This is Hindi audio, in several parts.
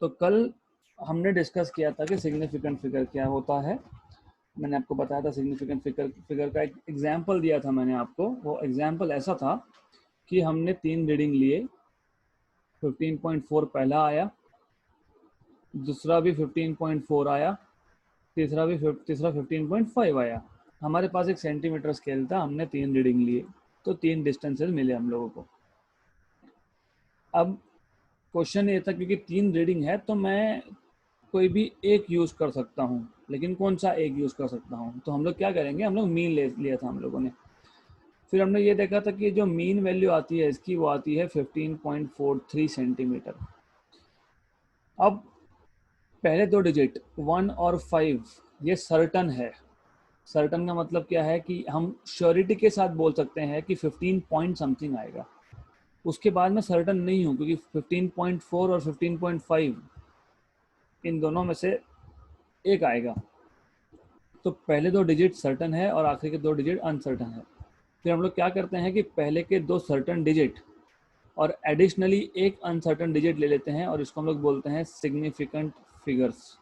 तो कल हमने डिस्कस किया था कि सिग्निफिकेंट फिगर क्या होता है। मैंने आपको बताया था सिग्निफिकेंट फिगर का एक एग्जाम्पल दिया था मैंने आपको। वो एग्जाम्पल ऐसा था कि हमने 3 रीडिंग लिए, 15.4 पहला आया, दूसरा भी 15.4 आया, तीसरा 15.5 आया। हमारे पास एक सेंटीमीटर स्केल था, हमने 3 रीडिंग लिए, तो 3 डिस्टेंसेस मिले हम लोगों को। अब क्वेश्चन ये था क्योंकि 3 रीडिंग है तो मैं कोई भी एक यूज़ कर सकता हूँ, लेकिन कौन सा एक यूज़ कर सकता हूँ? तो हम लोग क्या करेंगे, हम लोग मीन लिया था हम लोगों ने। फिर हमने ये देखा था कि जो मीन वैल्यू आती है इसकी वो आती है 15.43 सेंटीमीटर। अब पहले 2 डिजिट 1 और 5 ये सर्टन है। सर्टन का मतलब क्या है कि हम श्योरिटी के साथ बोल सकते हैं कि 15 पॉइंट समथिंग आएगा। उसके बाद मैं सर्टन नहीं हूँ क्योंकि 15.4 और 15.5 इन दोनों में से एक आएगा। तो पहले 2 डिजिट सर्टन है और आखिरी के 2 डिजिट अनसर्टन है। फिर हम लोग क्या करते हैं कि पहले के 2 सर्टन डिजिट और एडिशनली एक अनसर्टन डिजिट ले लेते हैं और इसको हम लोग बोलते हैं सिग्निफिकेंट फिगर्स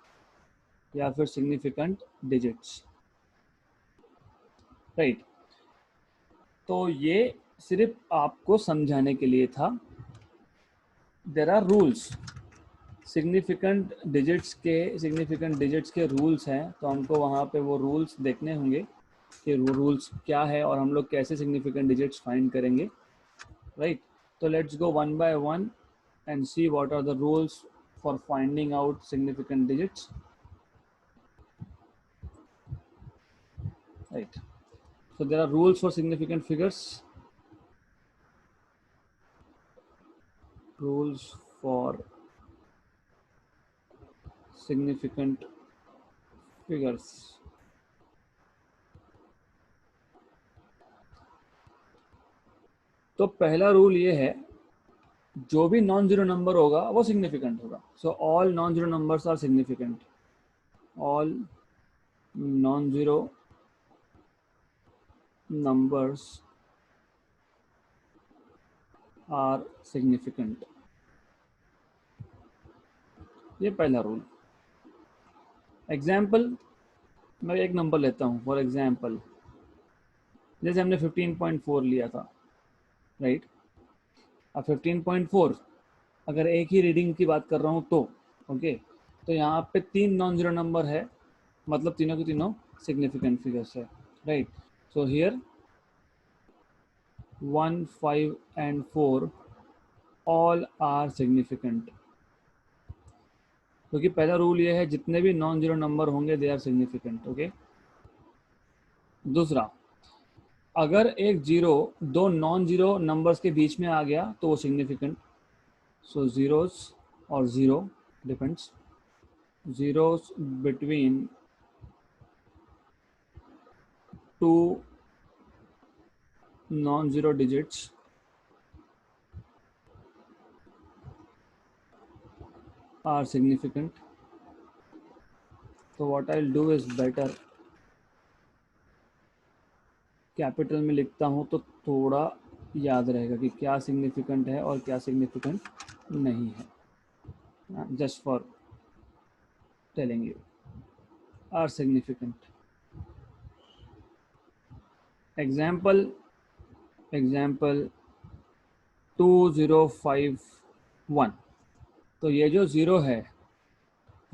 या फिर सिग्निफिकेंट डिजिट्स, राइट। तो ये सिर्फ आपको समझाने के लिए था। There are rules, significant digits के रूल्स हैं, तो हमको वहाँ पे वो रूल्स देखने होंगे कि वो रूल्स क्या है और हम लोग कैसे सिग्निफिकेंट डिजिट्स फाइंड करेंगे, राइट। तो let's go one by one and see what are the rules for finding out significant digits, right. So there are rules for significant figures. Rules for significant figures. तो पहला रूल ये है, जो भी नॉन जीरो नंबर होगा वो सिग्निफिकेंट होगा। So all non zero numbers are significant. All non zero numbers are significant. ये पहला रूल। एग्जाम्पल, मैं एक नंबर लेता हूँ फॉर एग्जाम्पल, जैसे हमने 15.4 लिया था, राइट। अब 15.4 अगर एक ही रीडिंग की बात कर रहा हूँ तो ओके, तो यहाँ पे 3 नॉन जीरो नंबर है, मतलब तीनों के तीनों सिग्निफिकेंट फिगर्स है, right. So here 1, 5 and 4 all are significant, क्योंकि पहला रूल ये है जितने भी नॉन जीरो नंबर होंगे दे आर सिग्निफिकेंट, ओके। दूसरा, अगर एक जीरो 2 नॉन जीरो नंबर्स के बीच में आ गया तो वो सिग्निफिकेंट। सो जीरोस और zero depends, zeros between 2 non-zero digits are significant. So what I'll do is better capital में लिखता हूँ तो थोड़ा याद रहेगा कि क्या सिग्निफिकेंट है और क्या सिग्निफिकेंट नहीं है। Just for telling you are significant. Example 2051। तो ये जो ज़ीरो है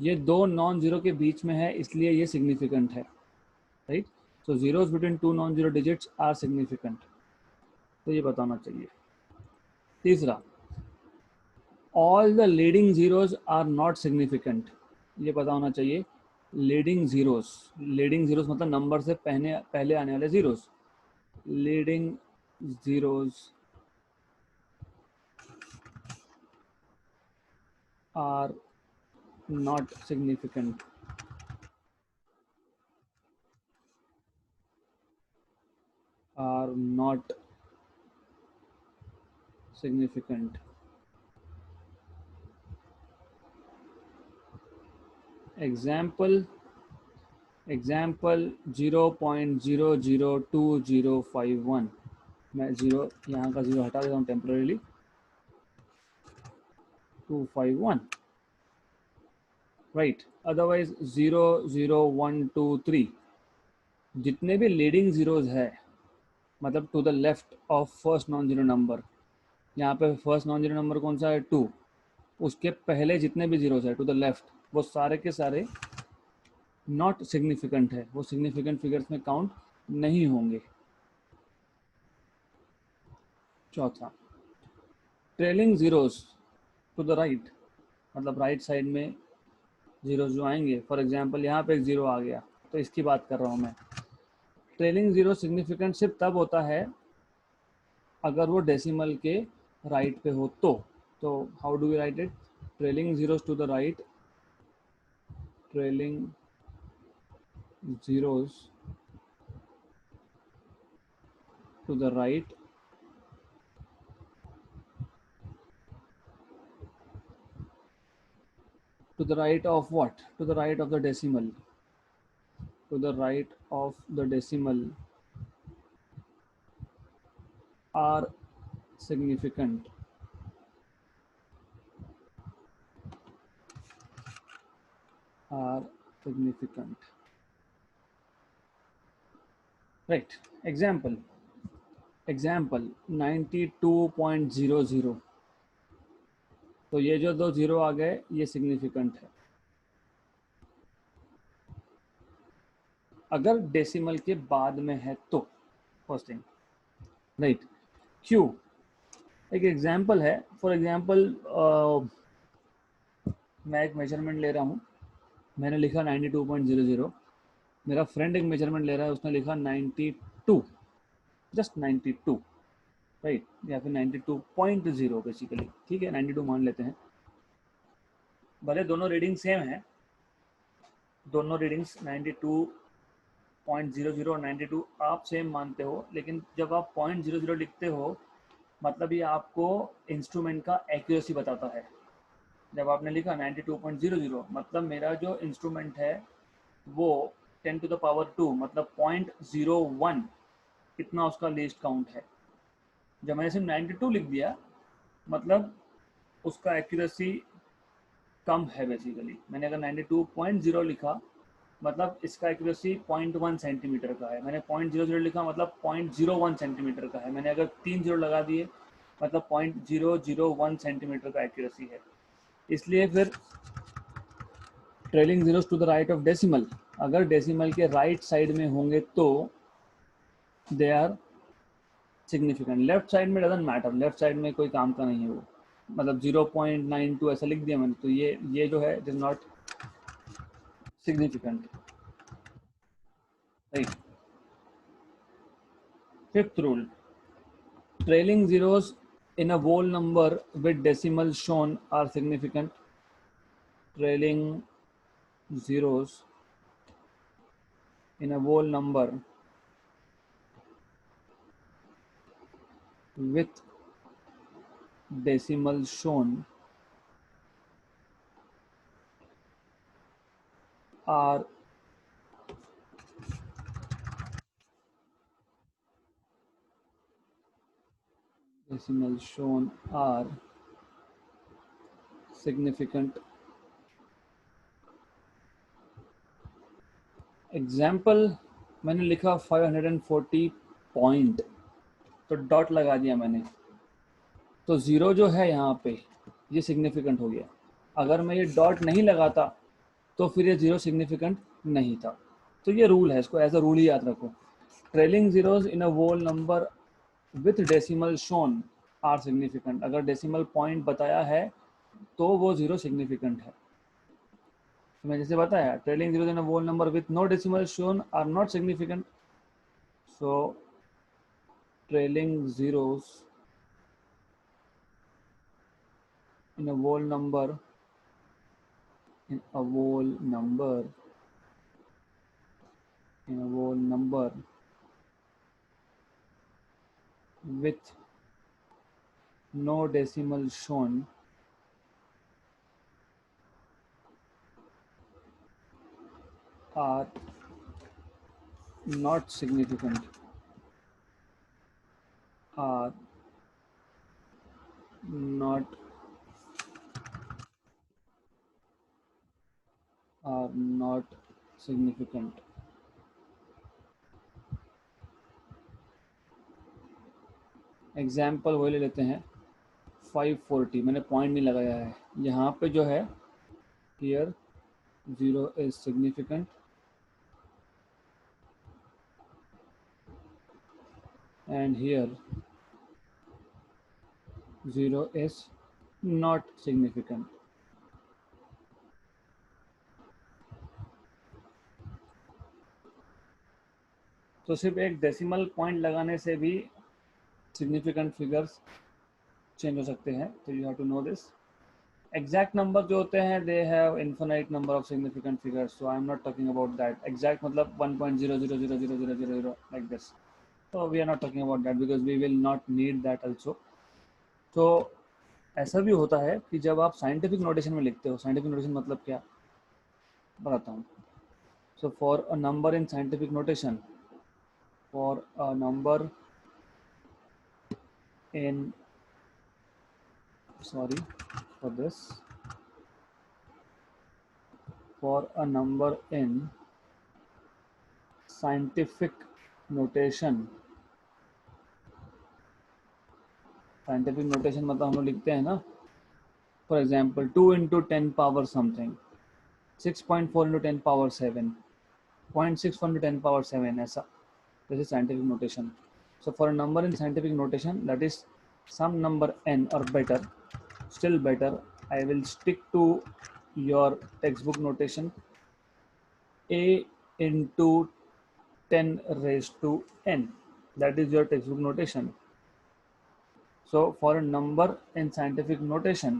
ये 2 नॉन ज़ीरो के बीच में है, इसलिए ये सिग्निफिकेंट है, right. So zeros between 2 non zero digits are significant, तो ये बताना चाहिए। तीसरा, all the leading zeros are not significant, ये पता होना चाहिए। लीडिंग जीरोस मतलब नंबर से पहले आने वाले zeros. Leading zeros are not significant. Are not significant. Example 0.002051। मैं जीरो यहाँ का जीरो हटा देता हूँ टेम्पररीली, 251। राइट। अदरवाइज 0 0 1 2 3 जितने भी लीडिंग जीरोज है, मतलब to the left of first non zero number, यहाँ पे फर्स्ट नॉन जीरो नंबर कौन सा है 2, उसके पहले जितने भी जीरोज है टू द लेफ्ट, वो सारे के सारे नॉट सिग्निफिकेंट है, वो सिग्निफिकेंट फिगर्स में काउंट नहीं होंगे। चौथा, trailing zeros to the right, मतलब राइट साइड में जीरोज जो आएंगे, फॉर एग्जांपल यहाँ पे एक जीरो आ गया, तो इसकी बात कर रहा हूँ मैं। ट्रेलिंग जीरो सिग्निफिकेंट सिर्फ तब होता है अगर वो डेसिमल के राइट पे हो तो how do we write it? Trailing zeros to the right, trailing zeros to the right of what? To the right of the decimal, to the right of the decimal are significant, are significant, right? Example 92.00, तो ये जो दो जीरो आ गए ये सिग्निफिकेंट है अगर डेसिमल के बाद में है तो, फर्स्ट थिंग, राइट। क्यों? एक एग्जाम्पल है, फॉर एग्जाम्पल मैं एक मेजरमेंट ले रहा हूँ, मैंने लिखा 92.00, मेरा फ्रेंड एक मेजरमेंट ले रहा है, उसने लिखा 92, जस्ट 92, राइट, या फिर 92.0 बेसिकली, ठीक है 92 मान लेते हैं। भले दोनों रीडिंग सेम है, दोनों रीडिंग्स 92.00 और 92 आप सेम मानते हो, लेकिन जब आप 0.00 लिखते हो मतलब ये आपको इंस्ट्रूमेंट का एक्यूरेसी बताता है। जब आपने लिखा 92.00 मतलब मेरा जो इंस्ट्रूमेंट है वो 10 टू द पावर 2 मतलब 0.01 कितना उसका लीस्ट काउंट है। जब मैंने सिर्फ 92 लिख दिया मतलब उसका एक्यूरेसी कम है बेसिकली। मैंने अगर 92.0 लिखा मतलब इसका एक्यूरेसी 0.1 सेंटीमीटर का है, मैंने 0.00 लिखा मतलब 0.01 सेंटीमीटर का है, मैंने अगर 3 जीरो लगा दिए मतलब 0.001 सेंटीमीटर का एक्यूरेसी है। इसलिए फिर trailing zeros to the right of decimal, अगर डेसिमल के राइट साइड में होंगे तो they are significant. Left side में डजंट मैटर, लेफ्ट साइड में कोई काम का नहीं है वो, मतलब 0.92 ऐसा लिख दिया मैंने तो ये जो है it is not significant, right. Fifth rule, trailing zeros in a whole number with decimals shown are significant. Trailing zeros in a whole number with decimals shown are significant. Example मैंने लिखा 540 पॉइंट, तो डॉट लगा दिया मैंने, तो ज़ीरो जो है यहाँ पे ये सिग्निफिकेंट हो गया। अगर मैं ये डॉट नहीं लगाता तो फिर ये ज़ीरो सिग्निफिकेंट नहीं था। तो ये रूल है, इसको एज अ रूल ही याद रखो। Trailing zeros in a whole number with decimal shown are significant, अगर डेसिमल पॉइंट बताया है तो वो ज़ीरो सिग्निफिकेंट है। तो मैं जैसे बताया trailing zeros in a whole number with no decimal shown are not significant. So trailing zeros in a whole number in a whole number in a whole number with no decimal shown are not significant, are not are not significant. Example वो ले लेते हैं 540, मैंने पॉइंट नहीं लगाया है यहाँ पे जो है, here 0 is significant and here 0 is not significant. तो सिर्फ एक डेसिमल पॉइंट लगाने से भी सिग्निफिकेंट फिगर्स चेंज हो सकते हैं, तो you have to know this. Exact number जो होते हैं they have infinite number of significant figures, so I am not talking about that. Exact मतलब 1.0000000 like this, so we are not talking about that because we will not need that also. तो ऐसा भी होता है कि जब आप साइंटिफिक नोटेशन में लिखते हो, साइंटिफिक नोटेशन मतलब क्या बताता हूँ. So for a number in scientific notation, for a number in, sorry for this, for a number in scientific notation, scientific notation मतलब हम लोग लिखते हैं ना, for example 2 into 10 power something, 6.4 into 10 power 7, 0.61 into 10 power 7, ऐसा. This is scientific notation. So for a number in scientific notation, that is some number n or better, still better, I will stick to your textbook notation, a into 10 raised to n. That is your textbook notation. So for a number in scientific notation,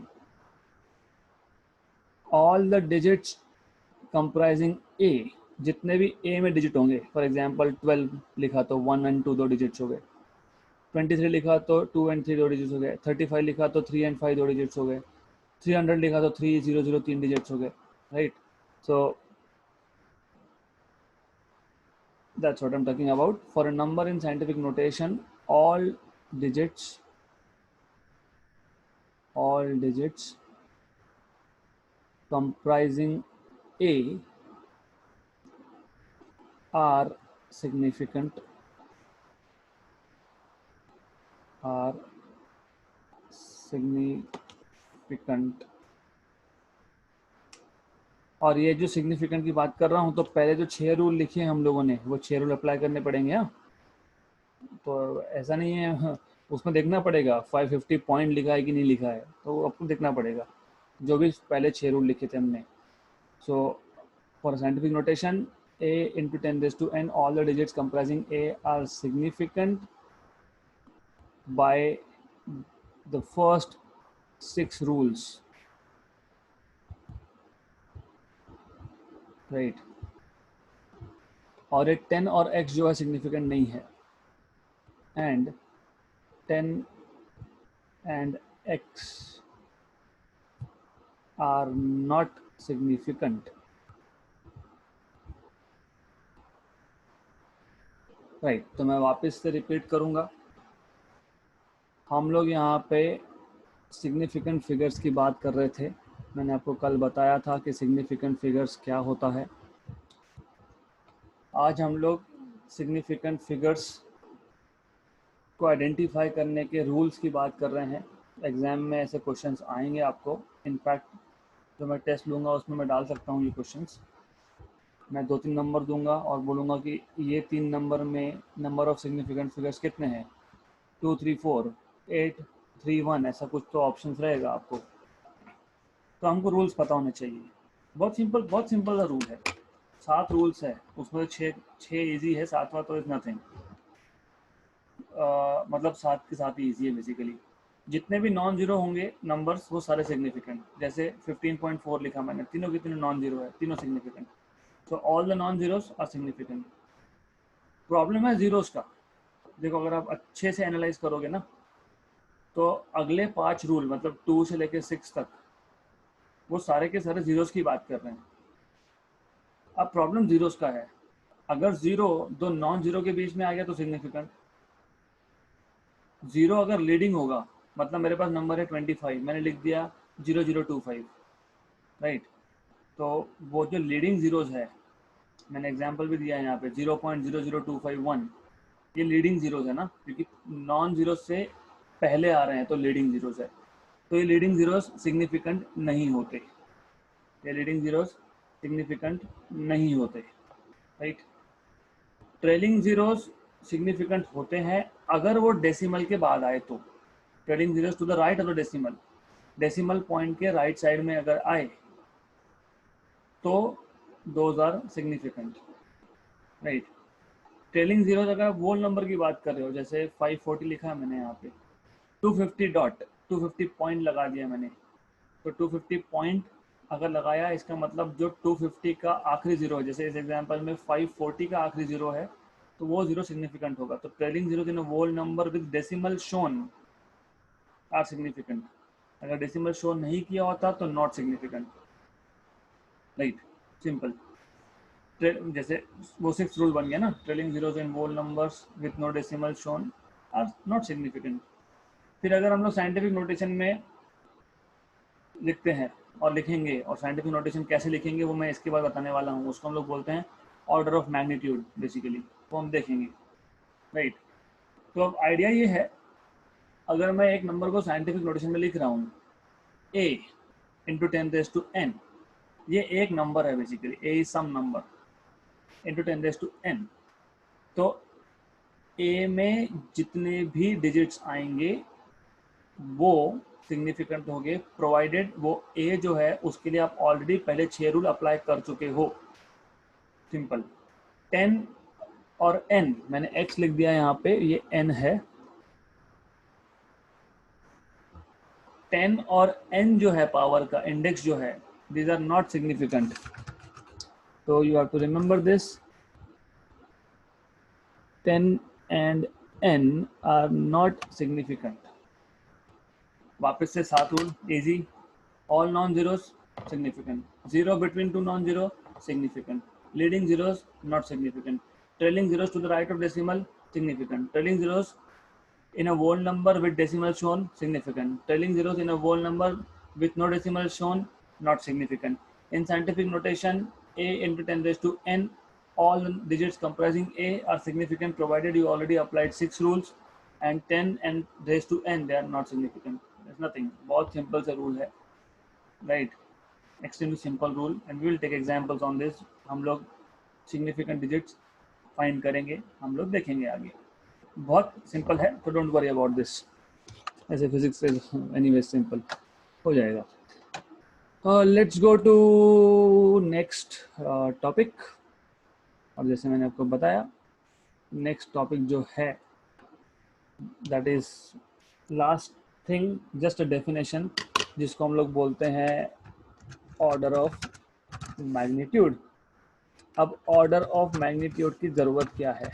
all the digits comprising a, जितने भी a में डिजिट होंगे, फॉर एग्जाम्पल 12 लिखा तो 1 and 2 दो डिजिट्स हो गए, 23 लिखा तो 2 and 3 दो डिजिट्स हो गए, 35 लिखा तो 3 and 5 दो डिजिट्स हो गए, 300 लिखा तो 300 3 डिजिट्स हो गए, right. So that's what I'm talking about. For a number in scientific notation, all digits comprising a are significant, और ये जो सिग्निफिकेंट की बात कर रहा हूँ, तो पहले जो 6 रूल लिखे हैं हम लोगों ने, वो 6 रूल अप्लाई करने पड़ेंगे. हाँ, तो ऐसा नहीं है, उसमें देखना पड़ेगा 550 पॉइंट लिखा है कि नहीं लिखा है, तो आपको देखना पड़ेगा जो भी पहले 6 रूल लिखे थे हमने. So for scientific notation, a into 10 raised to n, all the digits comprising a are significant by the first 6 rules, right. और एक 10 और x जो है सिग्निफिकेंट नहीं है, and 10 and x are not significant, right. तो मैं वापस से रिपीट करूंगा. हम लोग यहाँ पे सिग्निफिकेंट फिगर्स की बात कर रहे थे. मैंने आपको कल बताया था कि सिग्निफिकेंट फिगर्स क्या होता है. आज हम लोग सिग्निफिकेंट फिगर्स को आइडेंटिफाई करने के रूल्स की बात कर रहे हैं. एग्जाम में ऐसे क्वेश्चंस आएंगे आपको. इनफैक्ट जो मैं टेस्ट लूँगा उसमें मैं डाल सकता हूँ ये क्वेश्चंस. मैं 2-3 नंबर दूंगा और बोलूँगा कि ये 3 नंबर में नंबर ऑफ सिग्निफिकेंट फिगर्स कितने हैं, 2 3 4 8 3 1, ऐसा कुछ तो ऑप्शंस रहेगा आपको. तो हमको रूल्स पता होने चाहिए. बहुत सिंपल सा रूल है. 7 रूल्स है, उसमें 6 इजी है, 7वां तो इज नथिंग. मतलब 7 के साथ ही इजी है बेसिकली. जितने भी नॉन जीरो होंगे नंबर्स वो सारे सिग्निफिकेंट. जैसे 15.4 लिखा मैंने, तीनों के तीनों नॉन जीरो है, तीनों significant. So all the non zeros are significant. Problem है जीरोस का. देखो अगर आप अच्छे से एनालाइज करोगे ना, तो अगले 5 रूल मतलब 2 से लेकर 6 तक वो सारे के सारे जीरोस की बात कर रहे हैं. अब प्रॉब्लम जीरोस का है. अगर जीरो दो नॉन जीरो के बीच में आ गया तो सिग्निफिकेंट. जीरो अगर लीडिंग होगा, मतलब मेरे पास नंबर है 25, मैंने लिख दिया 0025, राइट. तो वो जो लीडिंग जीरोज है, मैंने एग्जांपल भी दिया है यहाँ पे 0.00251, ये लीडिंग जीरोज है ना, क्योंकि नॉन जीरो से पहले आ रहे हैं तो लीडिंग जीरोज है। तो ये लीडिंग जीरोज सिग्निफिकेंट नहीं होते, ये लीडिंग जीरोज सिग्निफिकेंट नहीं होते, राइट। ट्रेलिंग जीरोज सिग्निफिकेंट होते हैं अगर वो डेसिमल के बाद आए तो। Trailing zeros to the right of the decimal, decimal point के राइट साइड में अगर आए तो those are significant, right. Trailing zeros अगर आप वोल नंबर की बात कर रहे हो, जैसे 540 लिखा है मैंने यहाँ पे, 250 डॉट 250 पॉइंट लगा दिया मैंने, तो 250 पॉइंट अगर लगाया, इसका मतलब जो 250 का आखिरी जीरो है, जैसे इस एग्जांपल में 540 का आखिरी जीरो है, तो वो जीरो सिग्निफिकेंट होगा। तो trailing zero in a whole number with decimal shown are significant. अगर डेसिमल शो नहीं किया होता तो नॉट सिग्निफिकेंट, राइट, सिंपल। जैसे वो 6 रूल बन गया ना, trailing zeros in whole numbers with no decimal shown are not significant. फिर अगर हम लोग साइंटिफिक नोटेशन में लिखते हैं और लिखेंगे, और साइंटिफिक नोटेशन कैसे लिखेंगे वो मैं इसके बाद बताने वाला हूँ, उसको हम लोग बोलते हैं ऑर्डर ऑफ मैग्नीट्यूड बेसिकली, वो हम देखेंगे, राइट। तो अब आइडिया ये है, अगर मैं एक नंबर को साइंटिफिक नोटेशन में लिख रहा हूँ a इंटू 10⁻n, ये एक नंबर है basically, a is some number into 10⁻n, तो a में जितने भी डिजिट्स आएंगे वो सिग्निफिकेंट हो गए, प्रोवाइडेड वो a जो है उसके लिए आप ऑलरेडी पहले 6 रूल अप्लाई कर चुके हो, सिंपल। 10 और n, मैंने x लिख दिया यहाँ पे, ये n है। 10 और n जो है पावर का इंडेक्स जो है, दीज आर नॉट सिग्निफिकेंट, तो you have to remember this, 10 and n are not significant। वापस से 7 rule easy, all non-zeros significant, zero between two non-zero significant, leading zeros not significant, trailing zeros to the right of decimal significant, trailing zeros in a whole number with decimal shown significant, trailing zeros in a whole number with no decimal shown not significant. In scientific notation, a into 10 raised to n, all digits comprising a are significant provided you already applied 6 rules, and 10 and raised to n they are not significant, there's nothing, बहुत simple सा rule है, right, extremely simple rule, and we will take examples on this। हम लोग significant digits find करेंगे, हम लोग देखेंगे आगे, बहुत सिंपल है, तो डोंट वरी अबाउट दिस, ऐसे फिजिक्स एनीवे सिंपल हो जाएगा। Let's go to next topic, और जैसे मैंने आपको बताया नेक्स्ट टॉपिक जो है that is last thing, just a definition, जिसको हम लोग बोलते हैं ऑर्डर ऑफ मैग्नीट्यूड। अब ऑर्डर ऑफ मैग्नीट्यूड की ज़रूरत क्या है?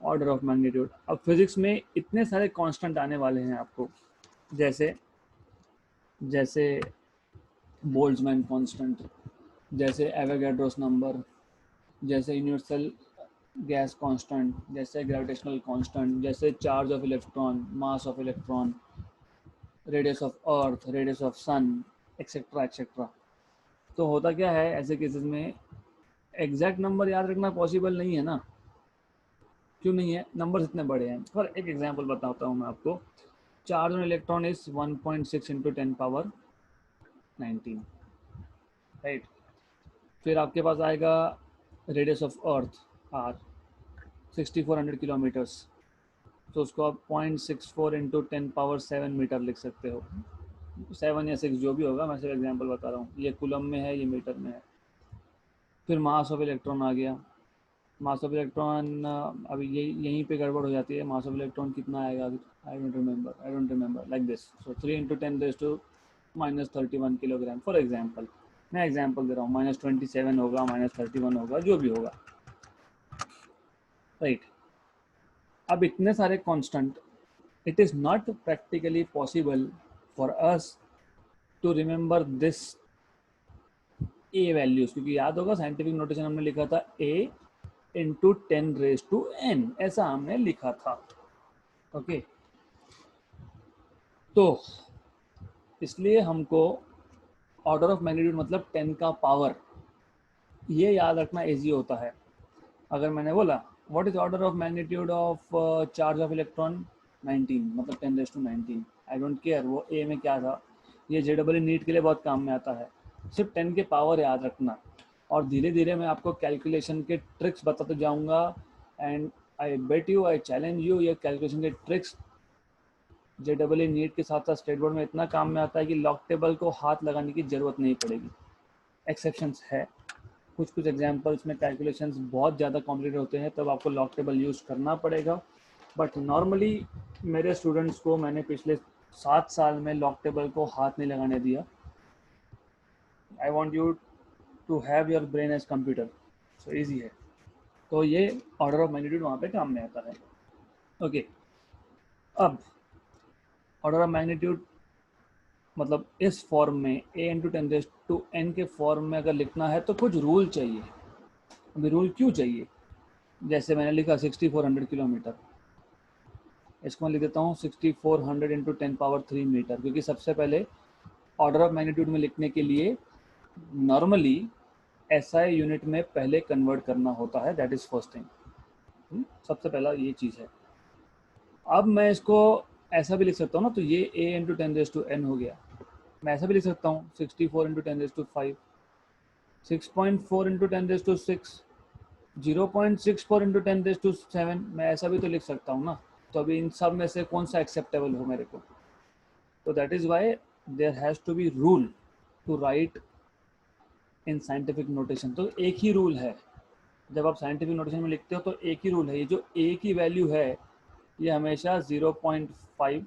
ऑर्डर ऑफ मैग्नीट्यूड, अब फिजिक्स में इतने सारे कांस्टेंट आने वाले हैं आपको, जैसे जैसे बोल्ट्जमैन कांस्टेंट, जैसे एवोगाड्रोस नंबर, जैसे यूनिवर्सल गैस कांस्टेंट, जैसे ग्रेविटेशनल कांस्टेंट, जैसे charge of electron, mass of electron, radius of earth, radius of sun, etcetera etcetera. तो होता क्या है ऐसे केसेस में, एग्जैक्ट नंबर याद रखना पॉसिबल नहीं है ना, क्यों नहीं है, नंबर इतने बड़े हैं। पर एक एग्जांपल बताता हूँ मैं आपको, charge on electron is 1.6 into 10 power 19, right. फिर आपके पास आएगा radius of earth are 6400 kilometres, तो उसको आप 0.64 इंटू 10 पावर 7 मीटर लिख सकते हो, 7 या 6 जो भी होगा, मैं सिर्फ एग्जांपल बता रहा हूँ, ये कूलम में है, ये मीटर में है। फिर मास ऑफ इलेक्ट्रॉन आ गया, मास ऑफ इलेक्ट्रॉन अभी यहीं पे गड़बड़ हो जाती है, मास ऑफ इलेक्ट्रॉन कितना आएगा, I don't remember like this, so 3 into 10 raise to -31 kilogram for example, मैं एग्जांपल दे रहा हूँ, -27 होगा, -31 होगा, जो भी होगा, राइट। अब इतने सारे constant, it is not practically possible for us to remember this a values, क्योंकि याद होगा साइंटिफिक नोटेशन हमने लिखा था a into 10 raise to n, ऐसा हमने लिखा था, ओके। तो इसलिए हमको ऑर्डर ऑफ मैग्नीट्यूड मतलब 10 का पावर, ये याद रखना इजी होता है। अगर मैंने बोला what is order of magnitude of charge of electron 19, मतलब 10⁻⁹, आई डोंट केयर वो ए में क्या था, ये JEE नीट के लिए बहुत काम में आता है। सिर्फ 10 के पावर याद रखना, और धीरे धीरे मैं आपको कैलकुलेशन के ट्रिक्स बताते जाऊंगा। And I bet you, I challenge you, ये कैलकुलेशन के ट्रिक्स JEE नीट के साथ साथ स्टेट बोर्ड में इतना काम में आता है कि लॉग टेबल को हाथ लगाने की ज़रूरत नहीं पड़ेगी। एक्सेप्शंस है, कुछ कुछ एग्जांपल्स में कैलकुलेशंस बहुत ज़्यादा कॉम्प्लिकेटेड होते हैं, तब आपको लॉग टेबल यूज़ करना पड़ेगा। बट नॉर्मली मेरे स्टूडेंट्स को मैंने पिछले 7 साल में लॉग टेबल को हाथ नहीं लगाने दिया। I want you to have your brain as computer, so easy है। तो ये ऑर्डर ऑफ मैग्नीट्यूड वहाँ पे काम में आता है। ओके, अब ऑर्डर ऑफ मैग्नीट्यूड मतलब इस फॉर्म में a×10⁻n के फॉर्म में अगर लिखना है तो कुछ रूल चाहिए। अभी रूल क्यों चाहिए? जैसे मैंने लिखा 6400 किलोमीटर, इसको मैं लिख देता हूँ 6400 × 10⁻³ मीटर, क्योंकि सबसे पहले ऑर्डर ऑफ मैग्नीट्यूड में लिखने के लिए नॉर्मली SI यूनिट में पहले कन्वर्ट करना होता है, दैट इज़ फर्स्ट थिंग। सबसे पहला ये चीज़ है। अब मैं इसको ऐसा भी लिख सकता हूँ ना, तो ये a×10⁻n हो गया। मैं ऐसा भी लिख सकता हूँ 64 × 10⁵, 6.4 × 10⁶, 0.64 × 10⁷, मैं ऐसा भी तो लिख सकता हूँ ना। तो अभी इन सब में से कौन सा एक्सेप्टेबल हो मेरे को? तो that is why there has to be rule to write in scientific notation. तो एक ही रूल है, जब आप साइंटिफिक नोटेशन में लिखते हो तो एक ही रूल है, ये जो ए की वैल्यू है ये हमेशा 0.5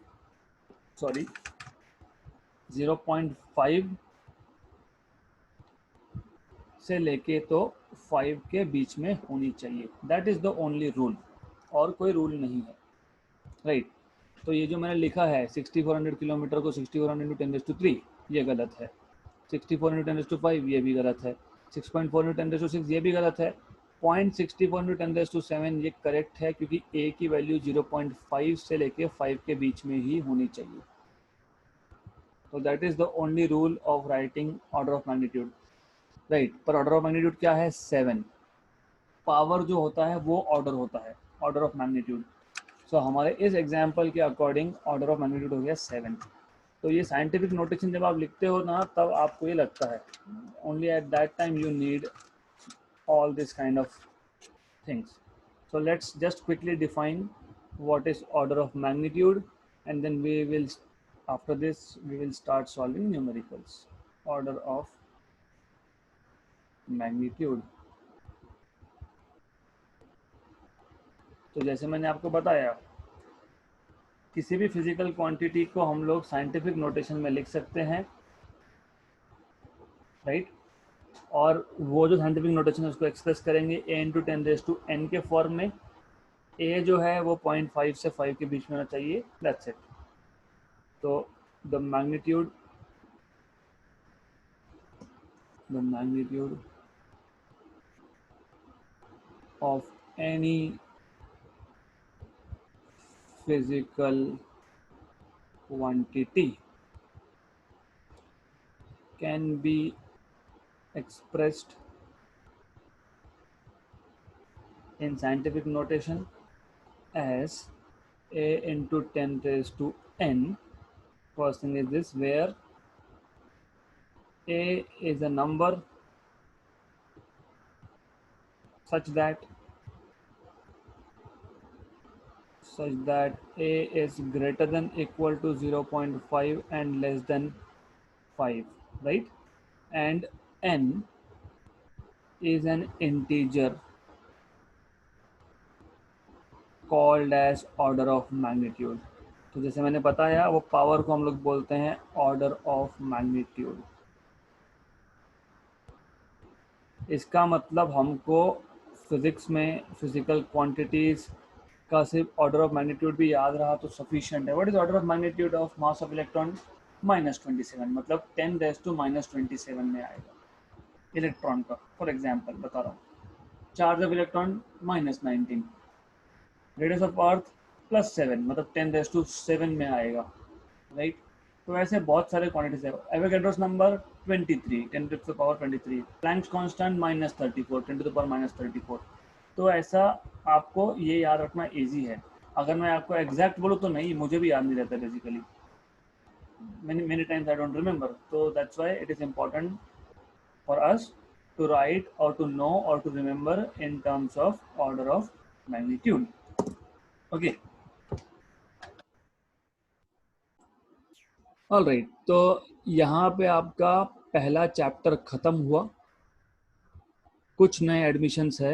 से लेके तो 5 के बीच में होनी चाहिए। That is the only rule, और कोई रूल नहीं है, राइट। तो ये जो मैंने लिखा है 6400 किलोमीटर को 6400 × 10⁻³ ये गलत है, 64 × 10⁵ ये भी गलत है, 6.4 × 10⁶ ये भी गलत है, 0.64 × 10⁷ ये करेक्ट है, क्योंकि ए की वैल्यू 0.5 से लेके 5 के बीच में ही होनी चाहिए। तो that is the only rule of writing order of magnitude, right. पर ऑर्डर ऑफ मैग्नीट्यूड क्या है? 7। पावर जो होता है वो ऑर्डर होता है, ऑर्डर ऑफ मैग्नीट्यूड। सो हमारे इस एग्जाम्पल के अकॉर्डिंग ऑर्डर ऑफ मैग्नीट्यूड हो गया 7। तो ये साइंटिफिक नोटेशन जब आप लिखते हो ना, तब आपको ये लगता है, only at that time you need all this kind of things. So let's just quickly define what is order of magnitude, and then we will, after this we will start solving numericals. Order of magnitude, तो जैसे मैंने आपको बताया, किसी भी फिजिकल क्वांटिटी को हम लोग साइंटिफिक नोटेशन में लिख सकते हैं, राइट। और वो जो साइंटिफिक नोटेशन है उसको एक्सप्रेस करेंगे a×10⁻n के फॉर्म में। a जो है वो 0.5 से 5 के बीच में होना चाहिए, दैट्स इट। तो the magnitude of any physical quantity can be expressed in scientific notation as a×10⁻n. First thing is this, where a is a number such that a is greater than equal to 0.5 and less than 5, right? And n is an integer called as order of magnitude. तो जैसे मैंने बताया, वो पावर को हम लोग बोलते हैं ऑर्डर ऑफ मैग्नीट्यूड। इसका मतलब हमको फिजिक्स में फिजिकल क्वांटिटीज का सिर्फ ऑर्डर ऑफ मैग्नीट्यूड भी याद रहा तो सफिशिएंट है। What is order of magnitude of mass of electron? -27, मतलब 10⁻⁻27 में आएगा इलेक्ट्रॉन का। फॉर एग्जांपल बता रहा हूँ, charge of electron -19, radius of अर्थ +7, मतलब 10⁻7 में आएगा, राइट। तो ऐसे बहुत सारे क्वांटिटीज है। Avogadro's number 23, 10 to the power 23, Planck's constant -34, 10 to the power -34। तो ऐसा आपको ये याद रखना इजी है। अगर मैं आपको एग्जैक्ट बोलूँ तो नहीं, मुझे भी याद नहीं रहता basically, many times I don't remember. So that's why it is important for us to write or to know or to remember in terms of order of magnitude. Okay. All right, तो यहाँ पे आपका पहला चैप्टर खत्म हुआ। कुछ नए एडमिशन्स है,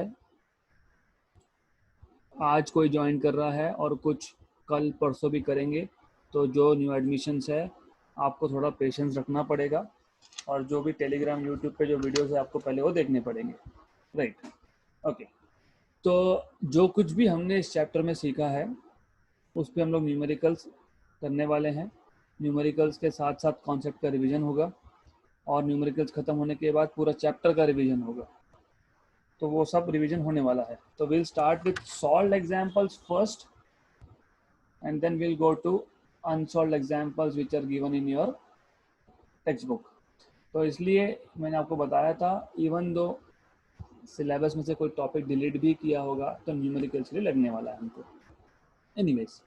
आज कोई ज्वाइन कर रहा है और कुछ कल परसों भी करेंगे। तो जो न्यू एडमिशन्स है आपको थोड़ा पेशेंस रखना पड़ेगा, और जो भी टेलीग्राम यूट्यूब पे जो वीडियोस है आपको पहले वो देखने पड़ेंगे। Right, okay. तो जो कुछ भी हमने इस चैप्टर में सीखा है उस पर हम लोग न्यूमेरिकल्स करने वाले हैं। न्यूमेरिकल्स के साथ साथ कॉन्सेप्ट का रिवीजन होगा, और न्यूमेरिकल्स खत्म होने के बाद पूरा चैप्टर का रिवीजन होगा। तो वो सब रिवीजन होने वाला है। तो will start with solved examples first, and then will go to unsolved examples which are given in your text book. तो इसलिए मैंने आपको बताया था, इवन दो सिलेबस में से कोई टॉपिक डिलीट भी किया होगा तो न्यूमेरिकल्स के लिए लगने वाला है हमको। Anyways,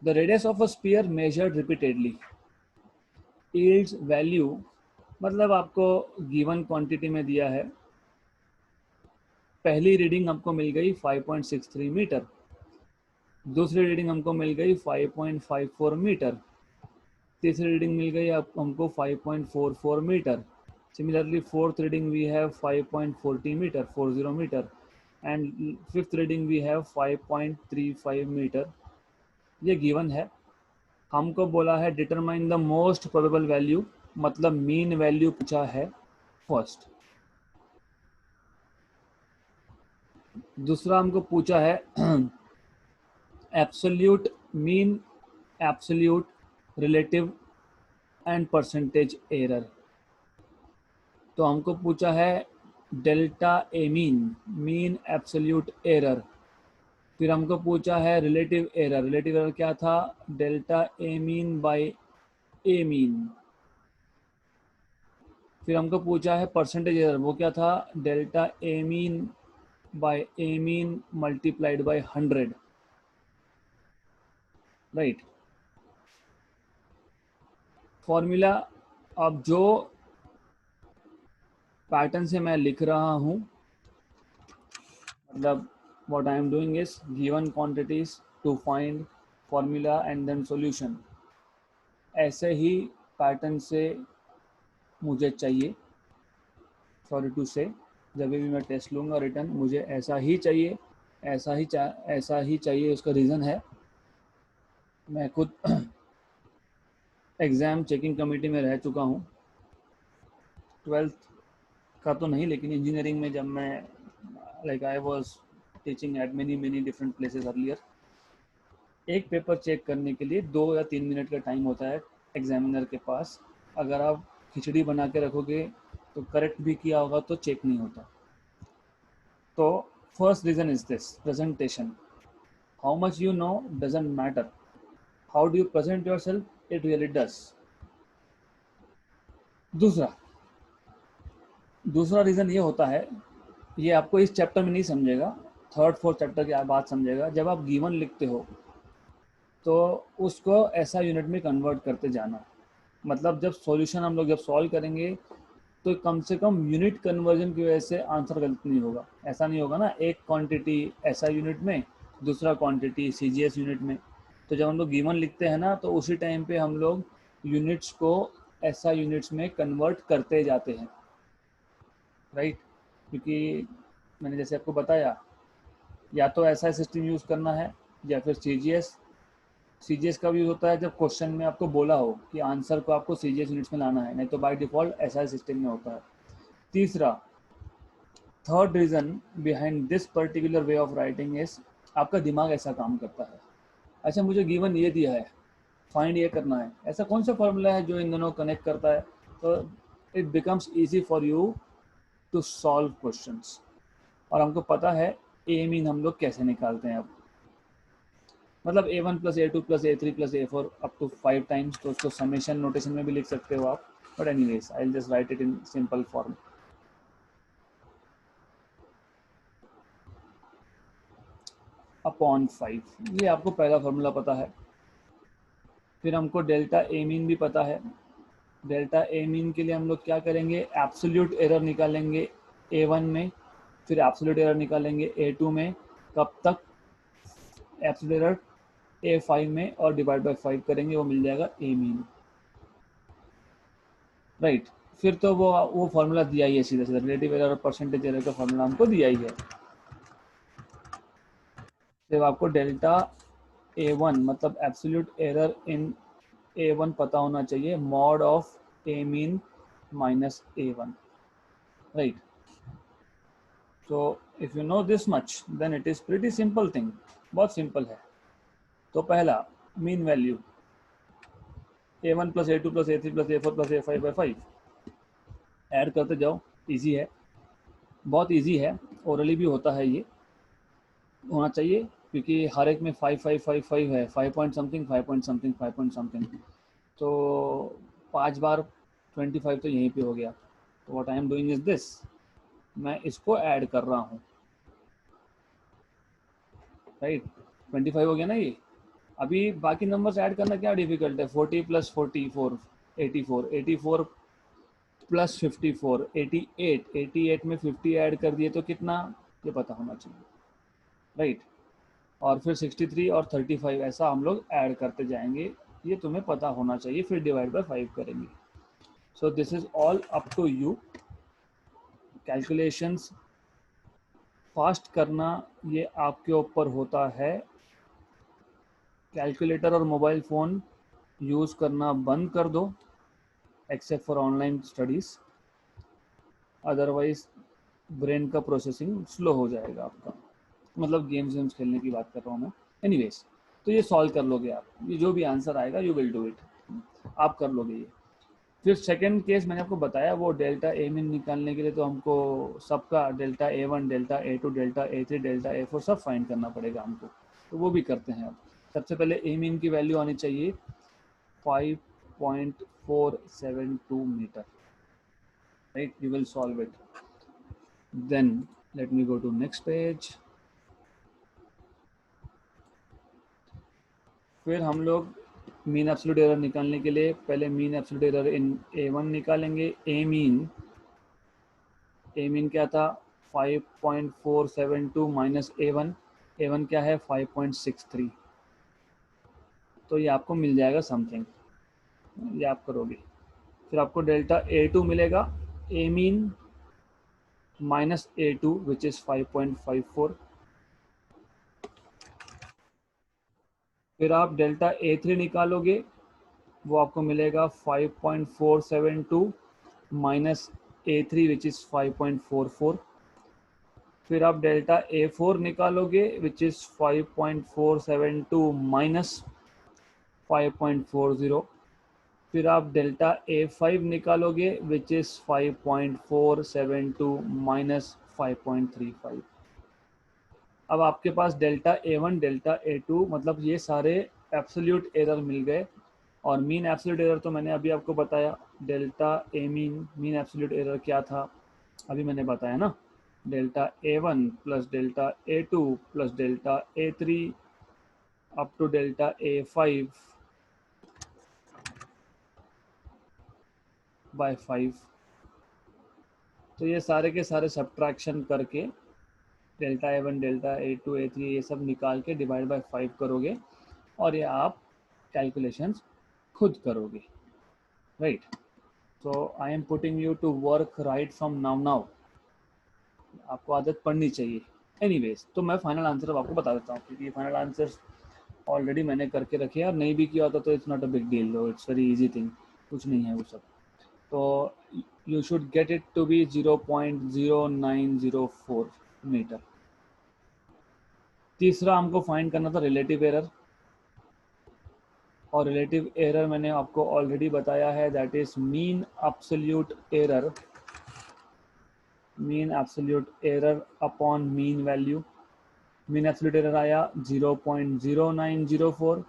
the radius of a sphere measured repeatedly yields value, मतलब आपको गिवन क्वांटिटी में दिया है। पहली रीडिंग हमको मिल गई 5.63 मीटर, दूसरी रीडिंग हमको मिल गई 5.54 मीटर, तीसरी रीडिंग मिल गई हमको 5.44 metre. Similarly fourth reading we have 5.40 metre, 40 metre, and fifth reading we have 5.35 metre. ये गिवन है। हमको बोला है determine the most probable value, मतलब मीन वैल्यू पूछा है फर्स्ट। दूसरा हमको पूछा है absolute mean, absolute, relative and percentage error. तो हमको पूछा है delta a mean, mean absolute error. फिर हमको पूछा है रिलेटिव एरर, रिलेटिव एरर क्या था, delta a mean by A mean. फिर हमको पूछा है परसेंटेज एरर, वो क्या था, delta a mean by A mean multiplied by 100। Right, formula अब जो पैटर्न से मैं लिख रहा हूँ, मतलब what I am doing is given quantities to find formula and then solution, ऐसे ही पैटर्न से मुझे चाहिए। सॉरी टू से, जब भी मैं टेस्ट लूँगा रिटर्न मुझे ऐसा ही चाहिए, ऐसा ही चाहिए। उसका रीज़न है, मैं खुद एग्ज़ाम चेकिंग कमेटी में रह चुका हूँ, 12th का तो नहीं लेकिन इंजीनियरिंग में जब मैं like I was teaching eight many different places earlier. एक पेपर चेक करने के लिए 2 या 3 मिनट का टाइम होता है एग्जामिनर के पास। अगर आप खिचड़ी बना के रखोगे तो करेक्ट भी किया होगा तो चेक नहीं होता। तो first reason is this presentation, how much you know doesn't matter, how do you present yourself, it really does. दूसरा रीज़न ये होता है, ये आपको इस चैप्टर में नहीं समझेगा, थर्ड फोर्थ चैप्टर की बात समझेगा। जब आप गिवन लिखते हो तो उसको ऐसा यूनिट में कन्वर्ट करते जाना, मतलब जब सॉल्यूशन हम लोग जब सॉल्व करेंगे तो कम से कम यूनिट कन्वर्जन की वजह से आंसर गलत नहीं होगा। ऐसा नहीं होगा ना, एक क्वांटिटी ऐसा यूनिट में, दूसरा क्वांटिटी सीजीएस यूनिट में। तो जब हम लोग गिवन लिखते हैं ना तो उसी टाइम पे हम लोग यूनिट्स को ऐसा यूनिट्स में कन्वर्ट करते जाते हैं। राइट, क्योंकि मैंने जैसे आपको बताया, या तो ऐसा सिस्टम यूज़ करना है या फिर सीजीएस का भी यूज होता है जब क्वेश्चन में आपको बोला हो कि आंसर को आपको सीजीएस यूनिट्स में लाना है, नहीं तो बाय डिफॉल्ट ऐसा सिस्टम में होता है। तीसरा, third reason behind this particular way of writing is आपका दिमाग ऐसा काम करता है। अच्छा, मुझे गिवन ये दिया है, फाइंड ये करना है, ऐसा कौन सा फॉर्मूला है जो इन दोनों कनेक्ट करता है, तो it becomes easy for you to solve questions. और हमको पता है ए मीन हम लोग कैसे निकालते हैं। अब मतलब A1 plus A2 plus A3 plus A4 up to 5 times, तो उसको समेशन नोटेशन में भी लिख सकते हो आप, but anyways I will just right it in simple form. Upon 5, ये आपको पहला फॉर्मूला पता है। फिर हमको डेल्टा ए मीन भी पता है। डेल्टा ए मीन के लिए हम लोग क्या करेंगे, एब्सोल्यूट एरर निकालेंगे A1 में, फिर एब्सोल्यूट एरर निकालेंगे A2 में, कब तक, एब्सोल्यूट एरर A5 में, और डिवाइड बाय 5 करेंगे, वो मिल जाएगा ए मीन, राइट। फिर तो वो फॉर्मूला दिया ही है सीधा सीधा, रिलेटिव एरर और परसेंटेज एरर का फॉर्मूला हमको दिया ही है। जब आपको डेल्टा A1 मतलब एब्सोल्यूट एरर इन A1 पता होना चाहिए, mod of A mean minus A1, right. So if you know this much then it is pretty simple thing, बहुत सिंपल है। तो पहला mean value A1 plus A2 plus A3 plus A4 plus A5 by 5, add करते जाओ, इजी है, बहुत इजी है, ओरली भी होता है, ये होना चाहिए क्योंकि हर एक में 5 5 5 5 है, 5 point something 5 point something 5 point something, तो 5 बार 25 तो यहीं पे हो गया। तो what I am doing is this, मैं इसको ऐड कर रहा हूँ, राइट। 25 हो गया ना ये। अभी बाकी नंबर्स ऐड करना क्या डिफिकल्ट है, 40 प्लस 44 84, 84 प्लस 54 88, 88 में 50 ऐड कर दिए तो कितना, ये पता होना चाहिए, राइट। और फिर 63 और 35 ऐसा हम लोग ऐड करते जाएंगे, ये तुम्हें पता होना चाहिए, फिर डिवाइड बाय 5 करेंगे। So this is all up to you. Calculations fast करना ये आपके ऊपर होता है। कैलकुलेटर और मोबाइल फ़ोन यूज़ करना बंद कर दो except for online studies, otherwise brain का प्रोसेसिंग स्लो हो जाएगा आपका, मतलब गेम्स खेलने की बात कर रहा हूँ मैं। एनीवेज, तो ये सॉल्व कर लोगे आप, ये जो भी आंसर आएगा यू विल डू इट, आप कर लोगे ये। फिर सेकंड केस मैंने आपको बताया, वो डेल्टा ए मीन निकालने के लिए तो हमको सबका delta A1 delta A2 delta A3 delta A4 सब फाइंड करना पड़ेगा हमको, तो वो भी करते हैं अब। सबसे पहले ए मीन की वैल्यू आनी चाहिए 5.472 metre, right, you will solve it. Then let me go to next page. फिर हम लोग मीन एब्सोल्यूट एरर निकालने के लिए पहले mean absolute error in A1 निकालेंगे। ए मीन क्या था, 5.472 माइनस A1, A1 क्या है 5.63, तो ये आपको मिल जाएगा समथिंग, ये आप करोगे। फिर आपको डेल्टा A2 मिलेगा, A mean minus A2 which is 5.54, फिर आप डेल्टा A3 निकालोगे, वो आपको मिलेगा 5.472 माइनस A3 विच इज़ 5.44, फिर आप डेल्टा A4 निकालोगे विच इज़ 5.472 माइनस 5.40, फिर आप डेल्टा A5 निकालोगे विच इज़ 5.472 माइनस 5.35। अब आपके पास डेल्टा A1 डेल्टा A2 मतलब ये सारे एब्सोल्यूट एरर मिल गए, और मीन एब्सोल्यूट एरर तो मैंने अभी आपको बताया, delta a mean absolute error क्या था अभी मैंने बताया ना, delta A1 plus delta A2 plus delta A3 up to delta A5 by 5। तो ये सारे के सारे सब्ट्रैक्शन करके delta A1 delta A2 A3 ये सब निकाल के डिवाइड बाय 5 करोगे, और ये आप कैलकुलेशंस खुद करोगे, right. So I am putting you to work right from now, आपको आदत पड़नी चाहिए। एनीवेज, तो मैं फाइनल आंसर अब आपको बता देता हूँ, क्योंकि फाइनल आंसर्स ऑलरेडी मैंने करके रखे हैं, और नहीं भी किया होता तो it's not a big deal, it's very easy thing, कुछ नहीं है वो सब। तो you should get it to be 0.0904 metre. तीसरा हमको फाइंड करना था रिलेटिव एरर, और रिलेटिव एरर मैंने आपको ऑलरेडी बताया है, that is mean absolute error upon mean value. Mean absolute error आया 0.0904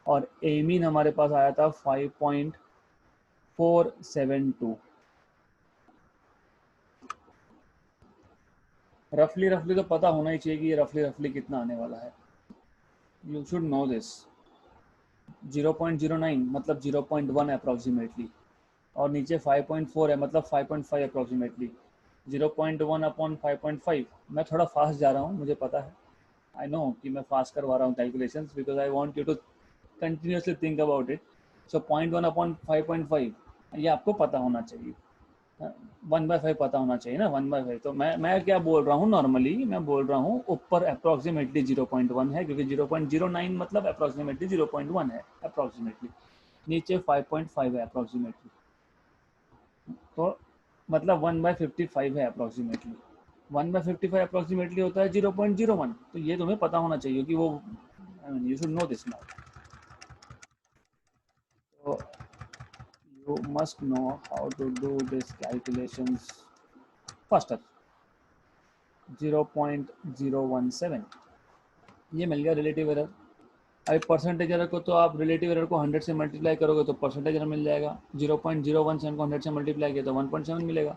और ए मीन हमारे पास आया था 5.472। रफली तो पता होना ही चाहिए कि ये रफली कितना आने वाला है। You should know this. 0.09 मतलब 0.1 अप्रॉक्सीमेटली, और नीचे 5.4 है मतलब 5.5 अप्रॉक्सीमेटली। 0.1 अपॉन 5.5, मैं थोड़ा फास्ट जा रहा हूँ, मुझे पता है, आई नो कि मैं फास्ट करवा रहा हूँ calculations, because I want you to continuously think about it. So 0.1 upon 5.5 ये आपको पता होना चाहिए। 1/5 पता होना चाहिए ना, 1/5। तो मैं क्या बोल रहा हूँ, नॉर्मली मैं बोल रहा हूँ ऊपर अप्रॉक्सीमेटली 0.1 है, क्योंकि 0.09 मतलब अप्रॉक्सीमेटली 0.1 है अप्रॉक्सीमेटली, नीचे 5.5 है अप्रॉक्सीमेटली, तो मतलब 1/55 है अप्रॉक्सीमेटली। 1/55 अप्रॉक्सीमेटली होता है 0.01। तो ये तुम्हें पता होना चाहिए कि वो, I mean you should know this now. So you must know how to do this calculations faster। 0.017 ये मिल गया रिलेटिव एरर। अभी परसेंटेज एरर को तो आप रिलेटिव एरर को 100 से मल्टीप्लाई करोगे तो परसेंटेज एरर मिल जाएगा। 0.017 को 100 से मल्टीप्लाई किया तो 1.7 मिलेगा।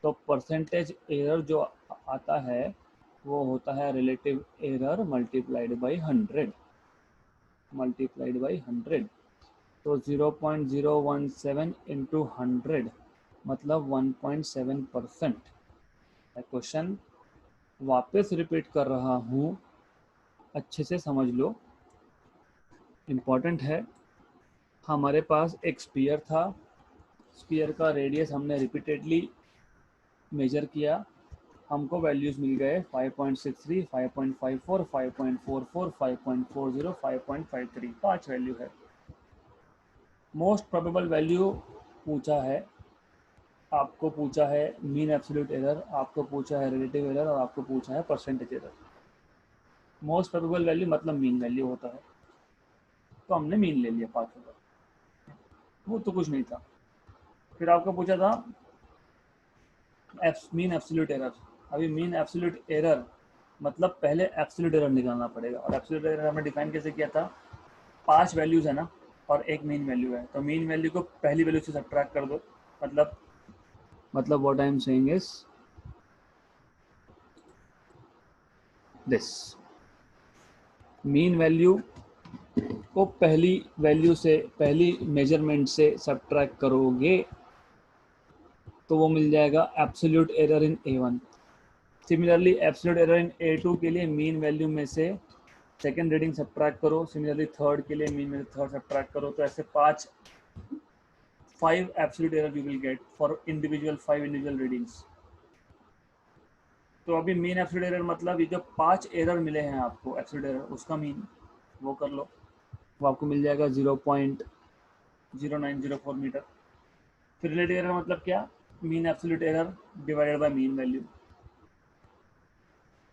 तो परसेंटेज एरर जो आता है वो होता है relative error multiplied by 100, multiplied by 100। तो 0.017 इंटू 100 मतलब 1.7%। क्वेश्चन वापस रिपीट कर रहा हूँ, अच्छे से समझ लो, इम्पॉर्टेंट है। हमारे पास एक स्फीयर था, स्फीयर का रेडियस हमने रिपीटेडली मेजर किया, हमको वैल्यूज़ मिल गए 5.63, 5.54, 5.44, 5.40, 5.53, 5 वैल्यू है। मोस्ट प्रोबेबल वैल्यू पूछा है, आपको पूछा है मीन एब्सोल्यूट एरर, आपको पूछा है रिलेटिव एरर और आपको पूछा है percentage error. Most probable value मतलब मीन वैल्यू होता है, तो हमने मीन ले लिया 5,000, वो तो कुछ नहीं था। फिर आपको पूछा था मीन एब्सोल्यूट एरर। अभी मीन एब्सोल्यूट एरर मतलब पहले एब्सोल्यूट एरर निकालना पड़ेगा, और एब्सोल्यूट एरर हमने डिफाइन कैसे किया था, 5 वैल्यूज है ना और एक मीन वैल्यू है, तो मीन वैल्यू को पहली वैल्यू से सब्ट्रैक्ट कर दो। मतलब what I am saying is this, mean value को पहली वैल्यू से, पहली मेजरमेंट से सब्ट्रैक्ट करोगे तो वो मिल जाएगा absolute error in A1। Similarly absolute error in A2 के लिए मीन वैल्यू में से सेकेंड रीडिंग सब्ट्रैक्ट करो, सिमिलरली थर्ड के लिए मीन में से थर्ड सब्ट्रैक्ट करो, तो ऐसे 5 absolute error you will get for individual 5 individual readings. तो अभी मीन एब्सोल्यूट एरर मतलब ये जो 5 एरर मिले हैं आपको एब्सोल्यूट एरर, उसका मीन वो कर लो, वो आपको मिल जाएगा 0.0904 मीटर। फिर रिलेटिव एरर मतलब क्या, mean absolute error divided by mean value.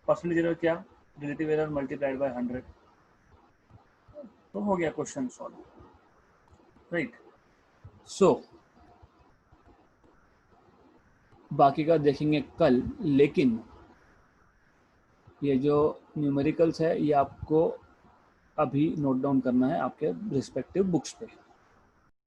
Percentage error क्या, रिलेटिव एरर मल्टीप्लाइड बाय 100। तो हो गया क्वेश्चन सॉल्व, राइट। सो बाकी का देखेंगे कल, लेकिन ये जो न्यूमेरिकल्स है ये आपको अभी नोट डाउन करना है आपके रिस्पेक्टिव बुक्स पे।